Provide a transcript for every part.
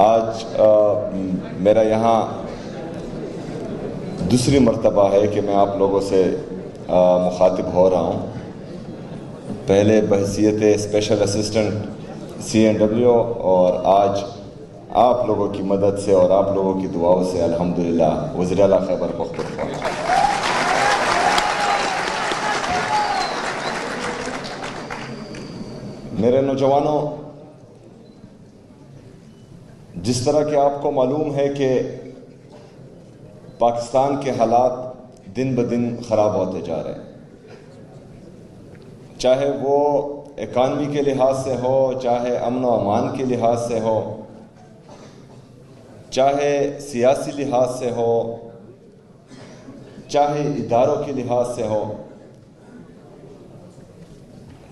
آج میرا یہاں دوسری مرتبہ ہے کہ میں آپ لوگوں سے مخاطب ہو رہا ہوں. پہلے بحیثیت اسپیشل اسسٹنٹ CNW اور آج آپ لوگوں کی مدد سے اور آپ لوگوں کی دعاؤں سے الحمدللہ وزیر اعلیٰ خیبر پختونخوا. میرے نوجوانوں، جس طرح کہ آپ کو معلوم ہے کہ پاکستان کے حالات دن بدن خراب ہوتے جا رہے ہیں، چاہے وہ اکانومی کے لحاظ سے ہو، چاہے امن و امان کے لحاظ سے ہو، چاہے سیاسی لحاظ سے ہو، چاہے اداروں کے لحاظ سے ہو،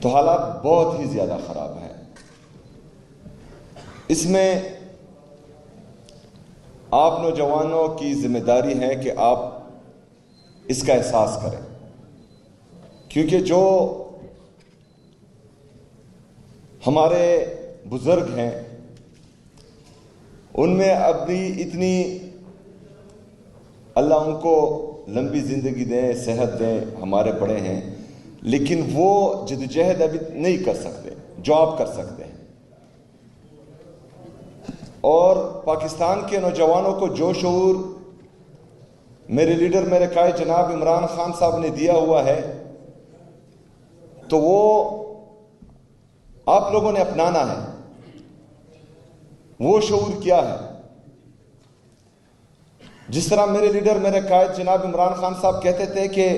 تو حالات بہت ہی زیادہ خراب ہیں. اس میں آپ نوجوانوں کی ذمہ داری ہے کہ آپ اس کا احساس کریں، کیونکہ جو ہمارے بزرگ ہیں ان میں اب بھی اتنی، اللہ ان کو لمبی زندگی دیں، صحت دیں، ہمارے بڑے ہیں، لیکن وہ جدوجہد ابھی نہیں کر سکتے جو آپ کر سکتے ہیں. اور پاکستان کے نوجوانوں کو جو شعور میرے لیڈر میرے قائد جناب عمران خان صاحب نے دیا ہوا ہے، تو وہ آپ لوگوں نے اپنانا ہے. وہ شعور کیا ہے؟ جس طرح میرے لیڈر میرے قائد جناب عمران خان صاحب کہتے تھے کہ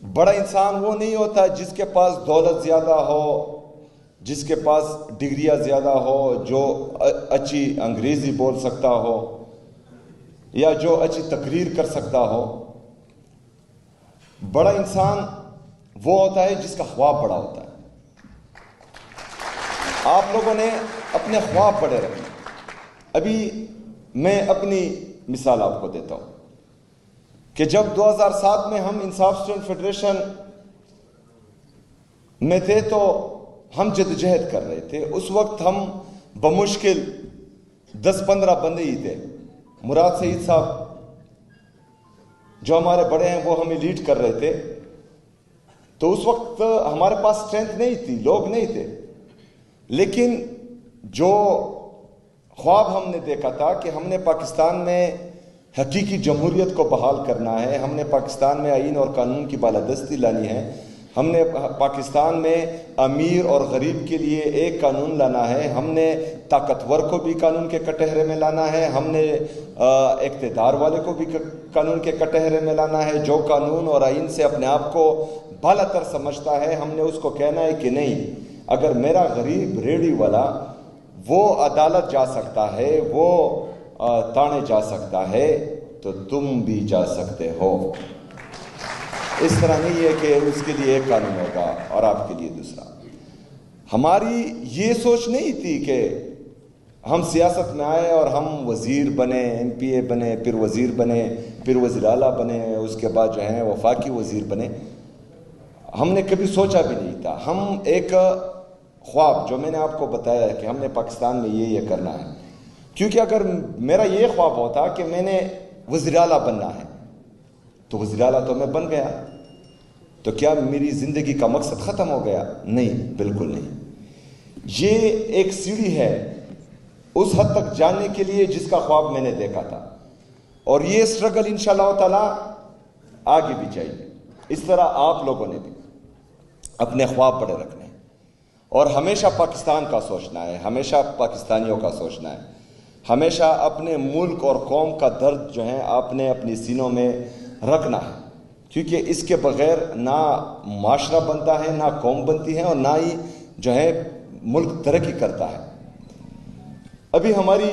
بڑا انسان وہ نہیں ہوتا جس کے پاس دولت زیادہ ہو، جس کے پاس ڈگریاں زیادہ ہو، جو اچھی انگریزی بول سکتا ہو یا جو اچھی تقریر کر سکتا ہو. بڑا انسان وہ ہوتا ہے جس کا خواب بڑا ہوتا ہے. آپ لوگوں نے اپنے خواب بڑے رکھے. ابھی میں اپنی مثال آپ کو دیتا ہوں کہ جب 2007 میں ہم انصاف اسٹوڈنٹ فیڈریشن میں تھے تو ہم جدوجہد کر رہے تھے. اس وقت ہم بمشکل 10-15 بندے ہی تھے. مراد سعید صاحب جو ہمارے بڑے ہیں وہ ہمیں لیڈ کر رہے تھے. تو اس وقت ہمارے پاس اسٹرینتھ نہیں تھی، لوگ نہیں تھے، لیکن جو خواب ہم نے دیکھا تھا کہ ہم نے پاکستان میں حقیقی جمہوریت کو بحال کرنا ہے، ہم نے پاکستان میں آئین اور قانون کی بالادستی لانی ہے، ہم نے پاکستان میں امیر اور غریب کے لیے ایک قانون لانا ہے، ہم نے طاقتور کو بھی قانون کے کٹہرے میں لانا ہے، ہم نے اقتدار والے کو بھی قانون کے کٹہرے میں لانا ہے. جو قانون اور آئین سے اپنے آپ کو بالا تر سمجھتا ہے، ہم نے اس کو کہنا ہے کہ نہیں، اگر میرا غریب ریڑھی والا وہ عدالت جا سکتا ہے، وہ تانے جا سکتا ہے، تو تم بھی جا سکتے ہو. اس طرح نہیں ہے کہ اس کے لیے ایک قانون ہوگا اور آپ کے لیے دوسرا. ہماری یہ سوچ نہیں تھی کہ ہم سیاست میں آئے اور ہم وزیر بنے، MPA بنے، پھر وزیر بنے، پھر وزیر اعلیٰ بنے، اس کے بعد جو ہیں وفاقی وزیر بنے. ہم نے کبھی سوچا بھی نہیں تھا. ہم ایک خواب جو میں نے آپ کو بتایا ہے کہ ہم نے پاکستان میں یہ کرنا ہے، کیونکہ اگر میرا یہ خواب ہوتا کہ میں نے وزیر اعلیٰ بننا ہے تو وزیر اعلیٰ تو میں بن گیا، تو کیا میری زندگی کا مقصد ختم ہو گیا؟ نہیں، بالکل نہیں. یہ ایک سیڑھی ہے اس حد تک جانے کے لیے جس کا خواب میں نے دیکھا تھا، اور یہ سٹرگل انشاءاللہ تعالی آگے بھی چاہیے. اس طرح آپ لوگوں نے بھی اپنے خواب بڑے رکھنے ہیں اور ہمیشہ پاکستان کا سوچنا ہے، ہمیشہ پاکستانیوں کا سوچنا ہے، ہمیشہ اپنے ملک اور قوم کا درد جو ہے آپ نے اپنی سینوں میں رکھنا ہے، کیونکہ اس کے بغیر نہ معاشرہ بنتا ہے، نہ قوم بنتی ہے، اور نہ ہی جو ہے ملک ترقی کرتا ہے. ابھی ہماری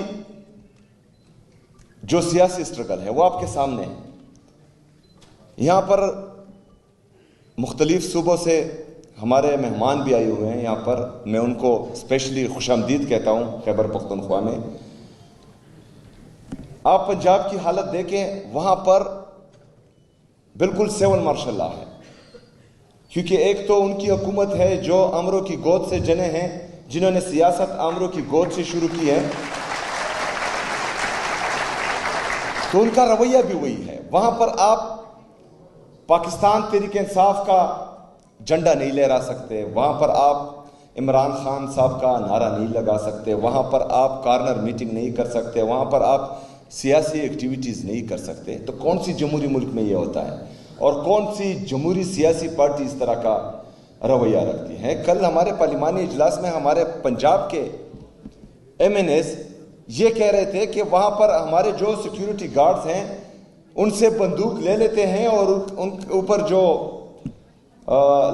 جو سیاسی سٹرگل ہے وہ آپ کے سامنے ہے. یہاں پر مختلف صوبوں سے ہمارے مہمان بھی آئے ہوئے ہیں. یہاں پر میں ان کو اسپیشلی خوش آمدید کہتا ہوں. خیبر پختونخوا میں آپ پنجاب کی حالت دیکھیں، وہاں پر بالکل سیون مارشل لا ہے، کیونکہ ایک تو ان کی حکومت ہے جو امروں کی گود سے جنے ہیں، جنہوں نے سیاست امروں کی گود سے شروع کی ہے، تو ان کا رویہ بھی وہی ہے. وہاں پر آپ پاکستان تحریک انصاف کا جھنڈا نہیں لہرا سکتے, وہاں پر آپ عمران خان صاحب کا نعرہ نہیں لگا سکتے, وہاں پر آپ کارنر میٹنگ نہیں کر سکتے, وہاں پر آپ سیاسی ایکٹیویٹیز نہیں کر سکتے. تو کون سی جمہوری ملک میں یہ ہوتا ہے, اور کون سی جمہوری سیاسی پارٹی اس طرح کا رویہ رکھتی ہے؟ کل ہمارے پارلیمانی اجلاس میں ہمارے پنجاب کے ایم این ایز یہ کہہ رہے تھے کہ وہاں پر ہمارے جو سیکیورٹی گارڈز ہیں ان سے بندوق لے لیتے ہیں اور ان کے اوپر جو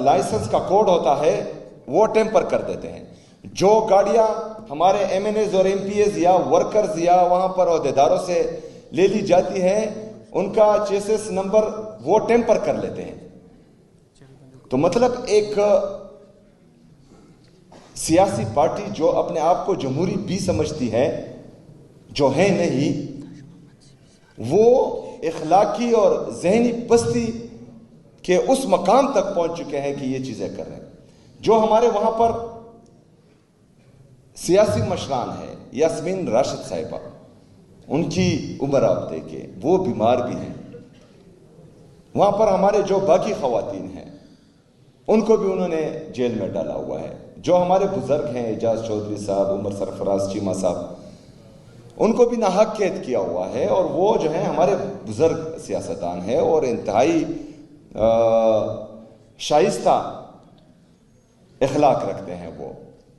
لائسنس کا کوڈ ہوتا ہے وہ ٹیمپر کر دیتے ہیں. جو گاڑیاں ہمارے ایم این ایز اور ایم پی ایز یا ورکرز یا وہاں پر عہدیداروں سے لے لی جاتی ہے ان کا چیسس نمبر وہ ٹیمپر کر لیتے ہیں. تو مطلب ایک سیاسی پارٹی جو اپنے آپ کو جمہوری بھی سمجھتی ہے, جو ہے نہیں, وہ اخلاقی اور ذہنی پستی کے اس مقام تک پہنچ چکے ہیں کہ یہ چیزیں کر رہے ہیں. جو ہمارے وہاں پر سیاسی مشران ہے, یاسمین راشد صاحبہ, ان کی عمر آپ دیکھیں, وہ بیمار بھی ہیں. وہاں پر ہمارے جو باقی خواتین ہیں ان کو بھی انہوں نے جیل میں ڈالا ہوا ہے. جو ہمارے بزرگ ہیں, اعجاز چودھری صاحب, عمر سرفراز چیمہ صاحب, ان کو بھی ناحق قید کیا ہوا ہے. اور وہ جو ہیں ہمارے بزرگ سیاستدان ہیں اور انتہائی شائستہ اخلاق رکھتے ہیں وہ,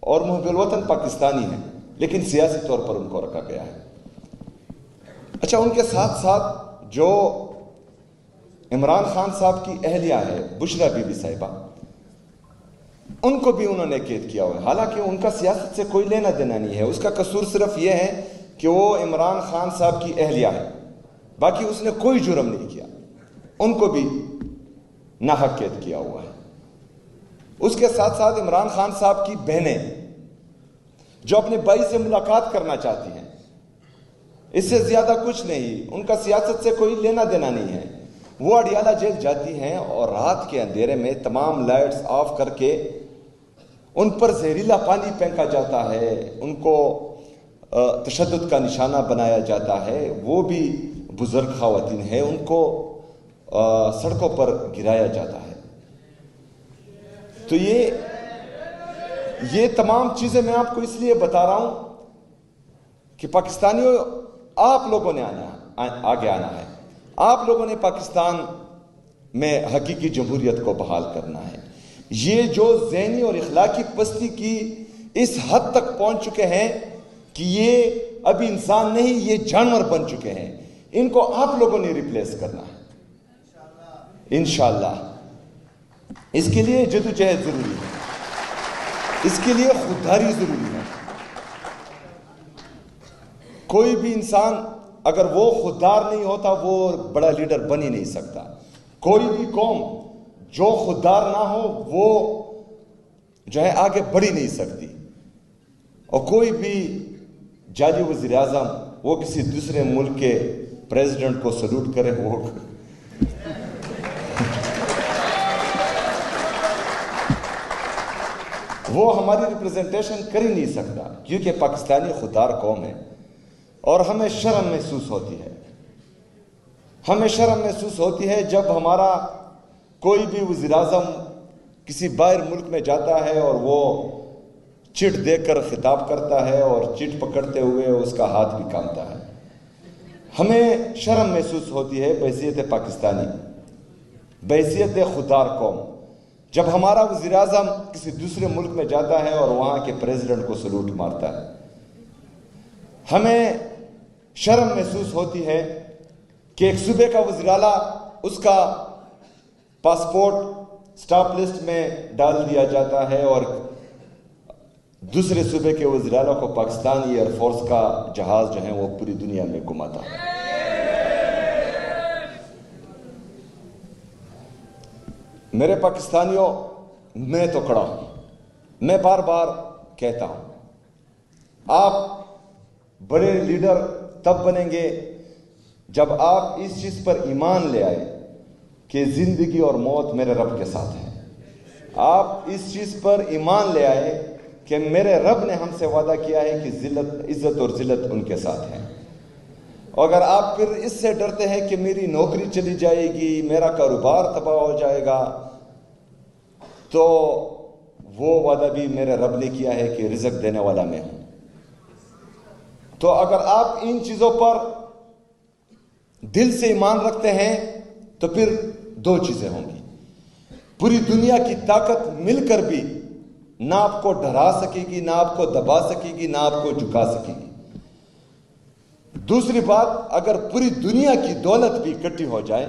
اور محب الوطن پاکستانی ہیں, لیکن سیاسی طور پر ان کو رکھا گیا ہے. اچھا, ان کے ساتھ ساتھ جو عمران خان صاحب کی اہلیہ ہے بشرا بی بی صاحبہ, ان کو بھی انہوں نے قید کیا ہوا ہے. حالانکہ ان کا سیاست سے کوئی لینا دینا نہیں ہے, اس کا قصور صرف یہ ہے کہ وہ عمران خان صاحب کی اہلیہ ہے, باقی اس نے کوئی جرم نہیں کیا. ان کو بھی ناحق قید کیا ہوا ہے. اس کے ساتھ ساتھ عمران خان صاحب کی بہنیں جو اپنے بھائی سے ملاقات کرنا چاہتی ہیں, اس سے زیادہ کچھ نہیں, ان کا سیاست سے کوئی لینا دینا نہیں ہے. وہ اڈیالہ جیل جاتی ہیں اور رات کے اندھیرے میں تمام لائٹس آف کر کے ان پر زہریلا پانی پھینکا جاتا ہے, ان کو تشدد کا نشانہ بنایا جاتا ہے. وہ بھی بزرگ خواتین ہیں, ان کو سڑکوں پر گرایا جاتا ہے. تو یہ تمام چیزیں میں آپ کو اس لیے بتا رہا ہوں کہ پاکستانیوں, آپ لوگوں نے آگے آنا ہے. آپ لوگوں نے پاکستان میں حقیقی جمہوریت کو بحال کرنا ہے. یہ جو ذہنی اور اخلاقی پستی کی اس حد تک پہنچ چکے ہیں کہ یہ ابھی انسان نہیں, یہ جانور بن چکے ہیں, ان کو آپ لوگوں نے ریپلیس کرنا ہے انشاءاللہ. اس کے لیے جدوجہد ضروری ہے, اس کے لیے خودداری ضروری ہے. کوئی بھی انسان اگر وہ خوددار نہیں ہوتا وہ بڑا لیڈر بن ہی نہیں سکتا. کوئی بھی قوم جو خوددار نہ ہو وہ جو ہے آگے بڑھ ہی نہیں سکتی. اور کوئی بھی جعلی وزیر اعظم وہ کسی دوسرے ملک کے پریزیڈنٹ کو سلوٹ کرے, وہ ہماری ریپریزنٹیشن کر ہی نہیں سکتا, کیونکہ پاکستانی خوددار قوم ہے. اور ہمیں شرم محسوس ہوتی ہے, ہمیں شرم محسوس ہوتی ہے جب ہمارا کوئی بھی وزیر اعظم کسی باہر ملک میں جاتا ہے اور وہ چٹ دے کر خطاب کرتا ہے اور چٹ پکڑتے ہوئے اس کا ہاتھ بھی کامتا ہے. ہمیں شرم محسوس ہوتی ہے بحیثیت پاکستانی, بحیثیت خوددار قوم, جب ہمارا وزیر اعظم کسی دوسرے ملک میں جاتا ہے اور وہاں کے پریزیڈنٹ کو سلوٹ مارتا ہے. ہمیں شرم محسوس ہوتی ہے کہ ایک صوبے کا وزیر اعلیٰ, اس کا پاسپورٹ سٹاپ لسٹ میں ڈال دیا جاتا ہے اور دوسرے صوبے کے وزیر اعلیٰ کو پاکستانی ایئر فورس کا جہاز جو ہے وہ پوری دنیا میں گھماتا ہے. میرے پاکستانیوں, میں تو کڑا ہوں, میں بار بار کہتا ہوں, آپ بڑے لیڈر تب بنیں گے جب آپ اس چیز پر ایمان لے آئے کہ زندگی اور موت میرے رب کے ساتھ ہے. آپ اس چیز پر ایمان لے آئے کہ میرے رب نے ہم سے وعدہ کیا ہے کہ عزت اور ذلت ان کے ساتھ ہے. اگر آپ پھر اس سے ڈرتے ہیں کہ میری نوکری چلی جائے گی، میرا کاروبار تباہ ہو جائے گا، تو وہ وعدہ بھی میرے رب نے کیا ہے کہ رزق دینے والا میں ہوں۔ تو اگر آپ ان چیزوں پر دل سے ایمان رکھتے ہیں تو پھر دو چیزیں ہوں گی، پوری دنیا کی طاقت مل کر بھی نہ آپ کو ڈرا سکے گی، نہ آپ کو دبا سکے گی، نہ آپ کو جھکا سکے گی۔ دوسری بات، اگر پوری دنیا کی دولت بھی اکٹھی ہو جائے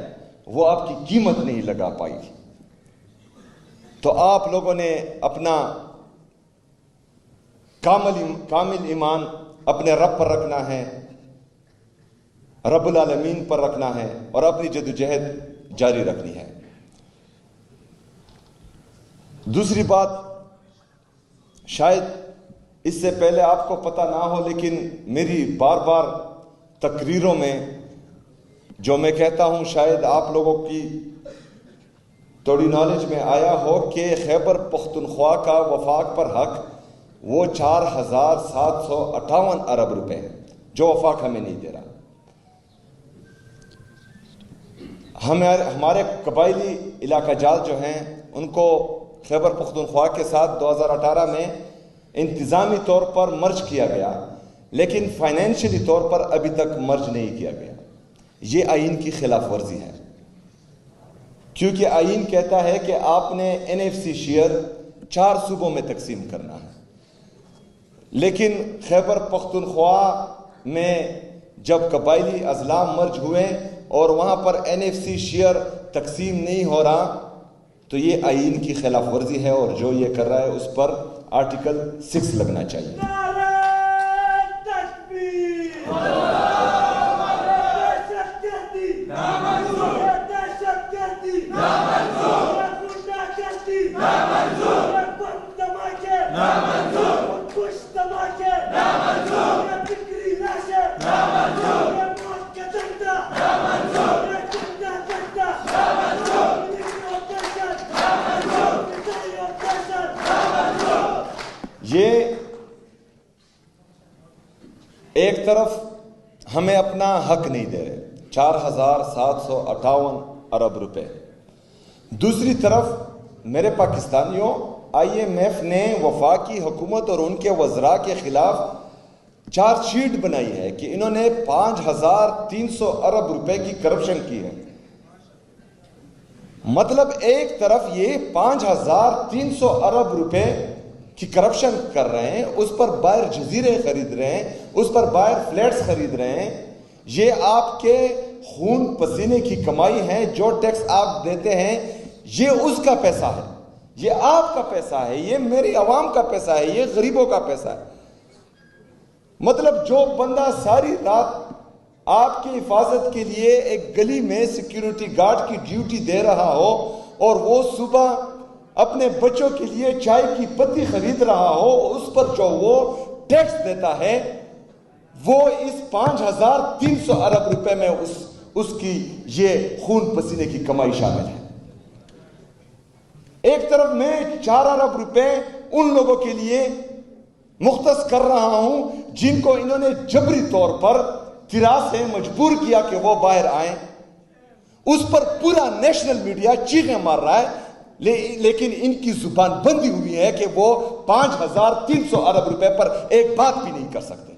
وہ آپ کی قیمت نہیں لگا پائے گی۔ تو آپ لوگوں نے اپنا کامل ایمان اپنے رب پر رکھنا ہے، رب العالمین پر رکھنا ہے، اور اپنی جدوجہد جاری رکھنی ہے۔ دوسری بات، شاید اس سے پہلے آپ کو پتہ نہ ہو، لیکن میری بار بار تقریروں میں جو میں کہتا ہوں شاید آپ لوگوں کی تھوڑی نالج میں آیا ہو کہ خیبر پختونخوا کا وفاق پر حق وہ 4758 ارب روپے ہے جو وفاق ہمیں نہیں دے رہا۔ ہمارے قبائلی علاقہ جات جو ہیں ان کو خیبر پختونخوا کے ساتھ 2018 میں انتظامی طور پر مرج کیا گیا، لیکن فائنینشلی طور پر ابھی تک مرج نہیں کیا گیا۔ یہ آئین کی خلاف ورزی ہے، کیونکہ آئین کہتا ہے کہ آپ نے NFC شیئر 4 صوبوں میں تقسیم کرنا ہے، لیکن خیبر پختونخوا میں جب قبائلی اضلاع مرج ہوئے اور وہاں پر NFC شیئر تقسیم نہیں ہو رہا، تو یہ آئین کی خلاف ورزی ہے، اور جو یہ کر رہا ہے اس پر آرٹیکل 6 لگنا چاہیے۔ یہ ایک طرف ہمیں اپنا حق نہیں دے رہے، 4758 ارب روپے، دوسری طرف میرے پاکستانیوں IMF نے وفاقی حکومت اور ان کے وزراء کے خلاف چارج شیٹ بنائی ہے کہ انہوں نے 5300 ارب روپے کی کرپشن کی ہے۔ مطلب ایک طرف یہ 5300 ارب روپے کی کرپشن کر رہے ہیں، اس پر باہر جزیرے خرید رہے ہیں، اس پر باہر فلیٹس خرید رہے ہیں۔ یہ آپ کے خون پسینے کی کمائی ہے، جو ٹیکس آپ دیتے ہیں یہ اس کا پیسہ ہے، یہ آپ کا پیسہ ہے، یہ میری عوام کا پیسہ ہے، یہ غریبوں کا پیسہ ہے۔ مطلب جو بندہ ساری رات آپ کی حفاظت کے لیے ایک گلی میں سیکیورٹی گارڈ کی ڈیوٹی دے رہا ہو، اور وہ صبح اپنے بچوں کے لیے چائے کی پتی خرید رہا ہو، اس پر جو وہ ٹیکس دیتا ہے وہ اس 5300 ارب روپے میں اس کی یہ خون پسینے کی کمائی شامل ہے۔ ایک طرف میں 4 ارب روپے ان لوگوں کے لیے مختص کر رہا ہوں جن کو انہوں نے جبری طور پر طرح سے مجبور کیا کہ وہ باہر آئیں، اس پر پورا نیشنل میڈیا چیخیں مار رہا ہے، لیکن ان کی زبان بندی ہوئی ہے کہ وہ 5300 ارب روپے پر ایک بات بھی نہیں کر سکتے۔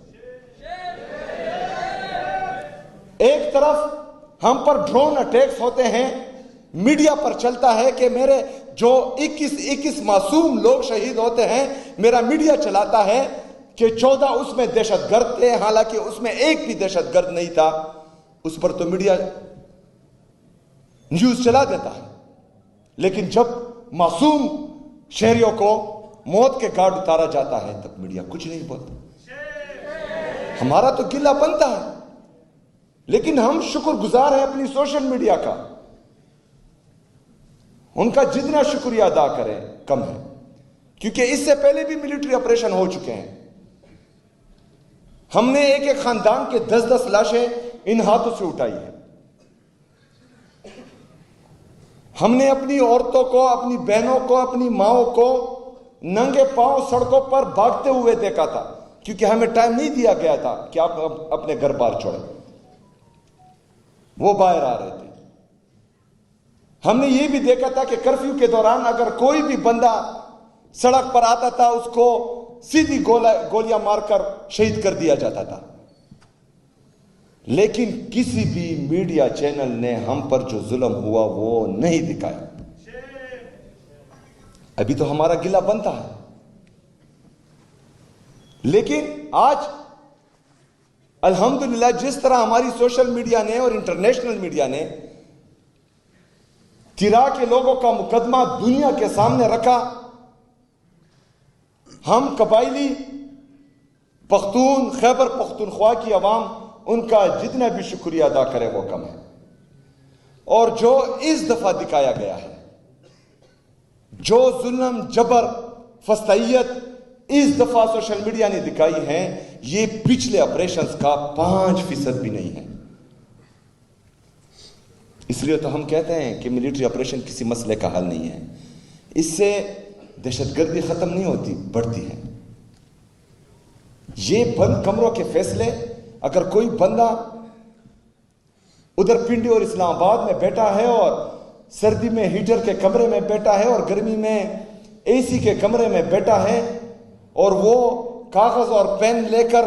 ایک طرف ہم پر ڈرون اٹیکس ہوتے ہیں، میڈیا پر چلتا ہے کہ میرے جو 21 معصوم لوگ شہید ہوتے ہیں، میرا میڈیا چلاتا ہے کہ 14 اس میں دہشت گرد تھے، حالانکہ اس میں ایک بھی دہشت گرد نہیں تھا۔ اس پر تو میڈیا نیوز چلا دیتا ہے، لیکن جب معصوم شہریوں کو موت کے گھاٹ اتارا جاتا ہے تب میڈیا کچھ نہیں بولتا۔ ہمارا تو گلہ بنتا ہے، لیکن ہم شکر گزار ہیں اپنی سوشل میڈیا کا، ان کا جتنا شکریہ ادا کریں کم ہے، کیونکہ اس سے پہلے بھی ملٹری آپریشن ہو چکے ہیں۔ ہم نے ایک ایک خاندان کے 10 لاشیں ان ہاتھوں سے اٹھائی ہیں۔ ہم نے اپنی عورتوں کو، اپنی بہنوں کو، اپنی ماؤں کو ننگے پاؤں سڑکوں پر بھاگتے ہوئے دیکھا تھا، کیونکہ ہمیں ٹائم نہیں دیا گیا تھا کہ آپ اپنے گھر بار چھوڑیں۔ وہ باہر آ رہے تھے. ہم نے یہ بھی دیکھا تھا کہ کرفیو کے دوران اگر کوئی بھی بندہ سڑک پر آتا تھا اس کو سیدھی گولیاں مار کر شہید کر دیا جاتا تھا. لیکن کسی بھی میڈیا چینل نے ہم پر جو ظلم ہوا وہ نہیں دکھایا. ابھی تو ہمارا گلہ بنتا ہے. لیکن آج الحمدللہ جس طرح ہماری سوشل میڈیا نے اور انٹرنیشنل میڈیا نے تیرا کے لوگوں کا مقدمہ دنیا کے سامنے رکھا، ہم قبائلی پختون خیبر پختونخوا کی عوام ان کا جتنا بھی شکریہ ادا کرے وہ کم ہے. اور جو اس دفعہ دکھایا گیا ہے، جو ظلم جبر فسطائیت اس دفعہ سوشل میڈیا نے دکھائی ہے، یہ پچھلے آپریشنز کا 5% بھی نہیں ہے. اس لیے تو ہم کہتے ہیں کہ ملٹری آپریشن کسی مسئلے کا حل نہیں ہے. اس سے دہشت گردی ختم نہیں ہوتی، بڑھتی ہے. یہ بند کمروں کے فیصلے، اگر کوئی بندہ ادھر پنڈی اور اسلام آباد میں بیٹھا ہے اور سردی میں ہیٹر کے کمرے میں بیٹھا ہے اور گرمی میں اے سی کے کمرے میں بیٹھا ہے اور وہ کاغذ اور پین لے کر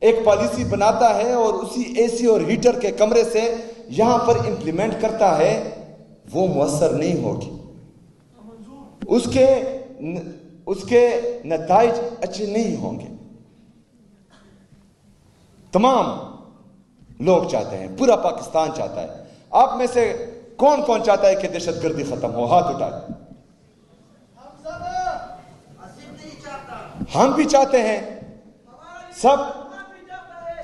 ایک پالیسی بناتا ہے اور اسی اے سی اور ہیٹر کے کمرے سے یہاں پر امپلیمنٹ کرتا ہے، وہ مؤثر نہیں ہوگی. اس کے نتائج اچھے نہیں ہوں گے. تمام لوگ چاہتے ہیں، پورا پاکستان چاہتا ہے. آپ میں سے کون کون چاہتا ہے کہ دہشت گردی ختم ہو؟ ہاتھ اٹھائیں. ہم بھی چاہتے ہیں،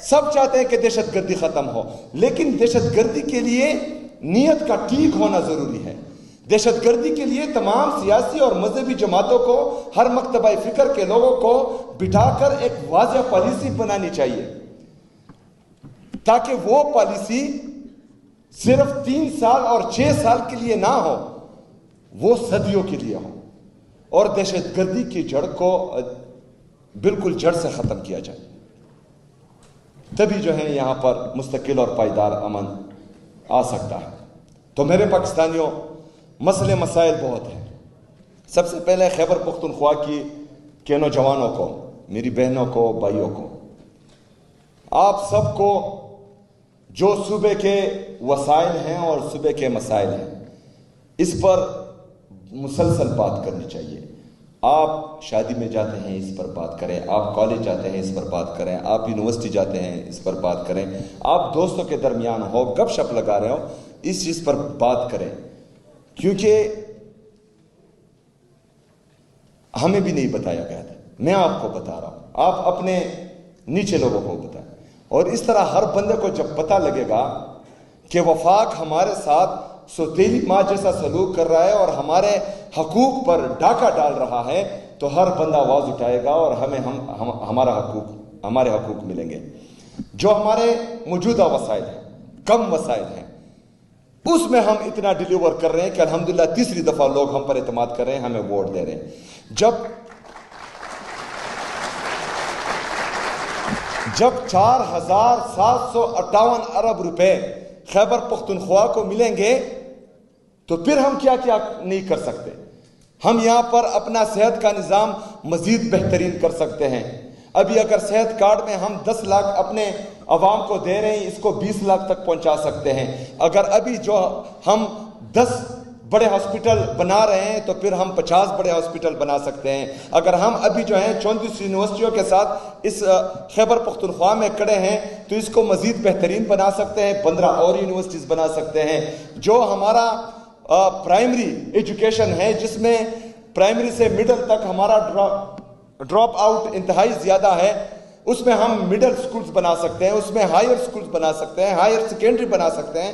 سب چاہتے ہیں کہ دہشت گردی ختم ہو. لیکن دہشت گردی کے لیے نیت کا ٹھیک ہونا ضروری ہے. دہشت گردی کے لیے تمام سیاسی اور مذہبی جماعتوں کو، ہر مکتبہ فکر کے لوگوں کو بٹھا کر ایک واضح پالیسی بنانی چاہیے، تاکہ وہ پالیسی صرف 3 سال اور 6 سال کے لیے نہ ہو، وہ صدیوں کے لیے ہو اور دہشت گردی کی جڑ کو بالکل جڑ سے ختم کیا جائے. تبھی جو ہے یہاں پر مستقل اور پائیدار امن آ سکتا ہے. تو میرے پاکستانیوں، مسئلے مسائل بہت ہیں. سب سے پہلے خیبر پختونخوا کے نوجوانوں کو، میری بہنوں کو، بھائیوں کو، آپ سب کو جو صوبے کے وسائل ہیں اور صوبے کے مسائل ہیں اس پر مسلسل بات کرنی چاہیے. آپ شادی میں جاتے ہیں، اس پر بات کریں. آپ کالج جاتے ہیں، اس پر بات کریں. آپ یونیورسٹی جاتے ہیں، اس پر بات کریں. آپ دوستوں کے درمیان ہو، گپ شپ لگا رہے ہو، اس چیز پر بات کریں. کیونکہ ہمیں بھی نہیں بتایا گیا تھا، میں آپ کو بتا رہا ہوں. آپ اپنے نیچے لوگوں کو بتائیں. اور اس طرح ہر بندے کو جب پتہ لگے گا کہ وفاق ہمارے ساتھ سوتیلی ماں جیسا سلوک کر رہا ہے اور ہمارے حقوق پر ڈاکہ ڈال رہا ہے، تو ہر بندہ آواز اٹھائے گا اور ہمارے حقوق ملیں گے. جو ہمارے موجودہ وسائل ہیں، کم وسائل ہیں، اس میں ہم اتنا ڈیلیور کر رہے ہیں کہ الحمدللہ تیسری دفعہ لوگ ہم پر اعتماد کر رہے ہیں، ہمیں ووٹ دے رہے ہیں. جب 4758 ارب روپے خیبر پختونخوا کو ملیں گے تو پھر ہم کیا نہیں کر سکتے. ہم یہاں پر اپنا صحت کا نظام مزید بہترین کر سکتے ہیں. ابھی اگر صحت کارڈ میں ہم 10 لاکھ اپنے عوام کو دے رہے ہیں، اس کو 20 لاکھ تک پہنچا سکتے ہیں. اگر ابھی جو ہم 10 بڑے ہاسپٹل بنا رہے ہیں تو پھر ہم 50 بڑے ہاسپٹل بنا سکتے ہیں. اگر ہم ابھی جو ہیں 34 یونیورسٹیوں کے ساتھ اس خیبر پختونخوا میں کھڑے ہیں تو اس کو مزید بہترین بنا سکتے ہیں. 15 اور یونیورسٹیز بنا سکتے ہیں. جو ہمارا پرائمری ایجوکیشن ہے، جس میں پرائمری سے مڈل تک ہمارا ڈراپ آؤٹ انتہائی زیادہ ہے، اس میں ہم مڈل سکولز بنا سکتے ہیں، اس میں ہائر سکولز بنا سکتے ہیں، ہائر سیکنڈری بنا سکتے ہیں.